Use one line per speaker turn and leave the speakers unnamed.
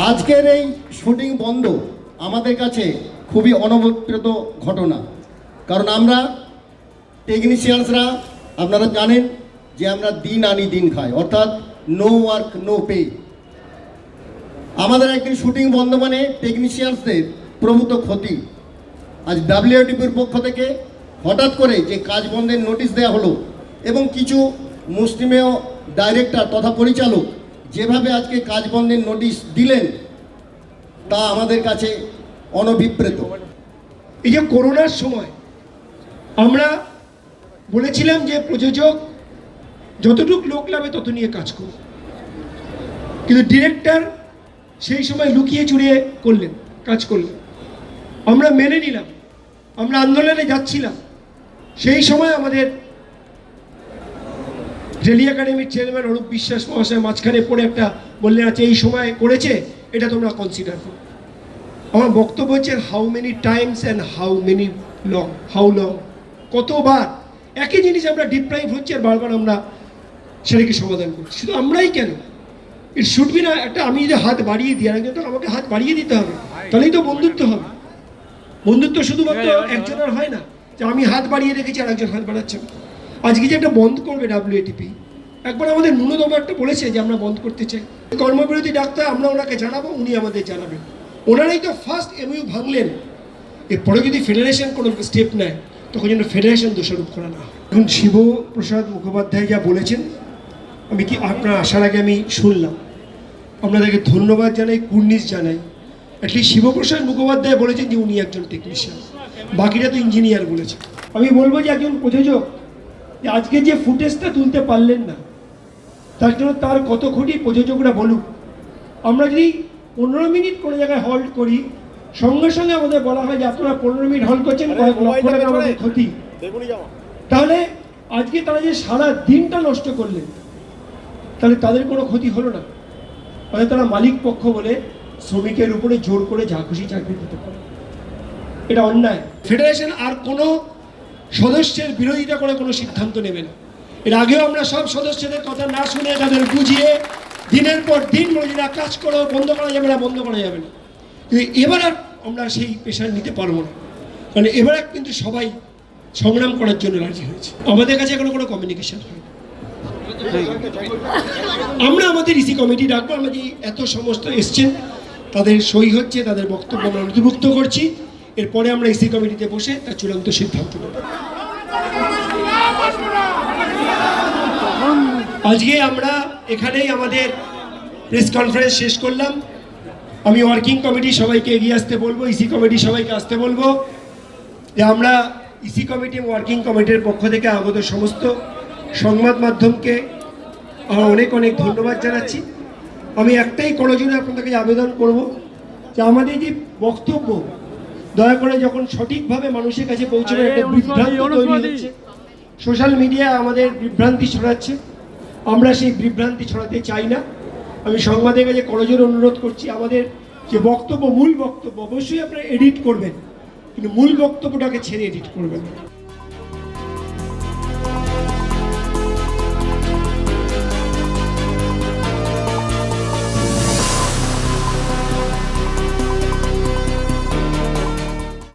আজকের এই শুটিং বন্ধ আমাদের কাছে খুবই অনভিপ্রেত ঘটনা। কারণ আমরা টেকনিশিয়ানসরা আপনারা জানেন যে আমরা দিন আনি দিন খাই, অর্থাৎ নো ওয়ার্ক নো পে। আমাদের একদিন শুটিং বন্ধ মানে টেকনিশিয়ানসদের প্রভূত ক্ষতি। আজ ডাব্লিউটিপির পক্ষ থেকে হঠাৎ করে যে কাজ বন্ধের নোটিশ দেওয়া হলো এবং কিছু মুসলিমেয় ডাইরেক্টর তথা পরিচালক যেভাবে আজকে কাজ বন্ধের নোটিশ দিলেন তা আমাদের কাছে অনভিপ্রেত।
এই যে করোনার সময় আমরা বলেছিলাম যে প্রযোজক যতটুকু লোক লাভে তত নিয়ে কাজ করুন, কিন্তু ডিরেক্টর সেই সময় লুকিয়ে চুরিয়ে কাজ করলেন। আমরা মেনে নিলাম, আমরা আন্দোলনে যাচ্ছিলাম। সেই সময় আমাদের রেলি একাডেমির চেয়ারম্যান অরূপ বিশ্বাস মহাশয় মাঝখানে পড়ে একটা বললেন, আচ্ছা এই সময় করেছে, এটা তোমরা কনসিডার করো। আমার বক্তব্য হচ্ছে how many Times and how long, কতবার একই জিনিস আমরা ডিপ্রাইভ হচ্ছে আর বারবার আমরা সেটাকে সমাধান করছি। শুধু আমরাই কেন, ইট শুড বি না একটা আমি যদি হাত বাড়িয়ে দিই আরেকজন, তখন আমাকে হাত বাড়িয়ে দিতে হবে, তাহলেই তো বন্ধুত্ব হবে। বন্ধুত্ব শুধুমাত্র একজনের হয় না যে আমি হাত বাড়িয়ে রেখেছি আর একজন হাত বাড়াচ্ছে। আজকে যে একটা বন্ধ করবে ডাব্লিউএটিপি, একবার আমাদের ন্যূনতম একটা বলেছে যে আমরা বন্ধ করতে চাই। কর্মবিরতি ডাক্তার আমরা ওনাকে জানাবো, উনি আমাদের জানাবেন। ওনারাই তো ফার্স্ট এমইউ ভাঙলেন। এরপরে যদি ফেডারেশন কোনো স্টেপ নেয় তখন যেন ফেডারেশন দোষারোপ করা না। এখন শিবপ্রসাদ মুখোপাধ্যায় যা বলেছেন, আমি কি আপনার আসার আগে আমি শুনলাম, আপনাদেরকে ধন্যবাদ জানাই, কুর্নিশ জানাই। অ্যাটলিস্ট শিবপ্রসাদ মুখোপাধ্যায় বলেছেন যে উনি একজন টেকনিশিয়ান, বাকিরা তো ইঞ্জিনিয়ার বলেছে। আমি বলবো যে একজন প্রযোজক যে আজকে যে ফুটেজটা তুলতে পারলেন না, তার জন্য তার কত ক্ষতি প্রযোজকরা বলুক। আমরা যদি 15 মিনিট কোনো জায়গায় হল্ট করি, সঙ্গে সঙ্গে আমাদের বলা হয় যে আপনারা 15 মিনিট হল্ট করছেন, কয়েক লক্ষ টাকা আমাদের ক্ষতি। তাহলে আজকে তারা যে সারা দিনটা নষ্ট করলেন, তাহলে তাদের কোনো ক্ষতি হলো না। তাহলে তারা মালিক পক্ষ বলে শ্রমিকের উপরে জোর করে যা খুশি চাকরি দিতে পারে, এটা অন্যায়। ফেডারেশন আর কোনো সদস্যের বিরোধিতা করে কোনো সিদ্ধান্ত নেবে না। এর আগেও আমরা সব সদস্যদের কথা না শুনে তাদের বুঝিয়ে দিনের পর দিন বলে না কাজ করো, বন্ধ করা যাবে না, বন্ধ করা যাবে না। কিন্তু এবার আর আমরা সেই প্রেশার নিতে পারবো না, কারণ এবার কিন্তু সবাই সংগ্রাম করার জন্য রাজি হয়েছে। আমাদের কাছে এখনো কোনো কমিউনিকেশন হয় না। আমরা আমাদের ইসি কমিটি ডাকবো, আমরা যে এত সমস্ত এসছেন তাদের সই হচ্ছে, তাদের বক্তব্য আমরা নথিভুক্ত করছি। এরপরে আমরা ইসি কমিটিতে বসে তার চূড়ান্ত সিদ্ধান্ত নেব। আজকে আমরা এখানেই আমাদের প্রেস কনফারেন্স শেষ করলাম। আমি ওয়ার্কিং কমিটি সবাইকে এগিয়ে আসতে বলবো, ইসি কমিটি সবাইকে আসতে বলবো যে আমরা ইসি কমিটি ওয়ার্কিং কমিটির পক্ষ থেকে আগত সমস্ত সংবাদ মাধ্যমকে অনেক অনেক ধন্যবাদ জানাচ্ছি। আমি একটাই করজোড়ে আপনাদেরকে আবেদন করব যে আমাদের যে বক্তব্য দয়া করে যখন সঠিকভাবে মানুষের কাছে পৌঁছবে, একটা বিভ্রান্তি তৈরি হচ্ছে, সোশ্যাল মিডিয়া আমাদের বিভ্রান্তি ছড়াচ্ছে, আমরা সেই বিভ্রান্তি ছড়াতে চাই না। আমি সংবাদের কাছে করজোড়ে অনুরোধ করছি, আমাদের যে বক্তব্য মূল বক্তব্য অবশ্যই আপনারা এডিট করবেন, কিন্তু মূল বক্তব্যটাকে ছেড়ে এডিট করবেন।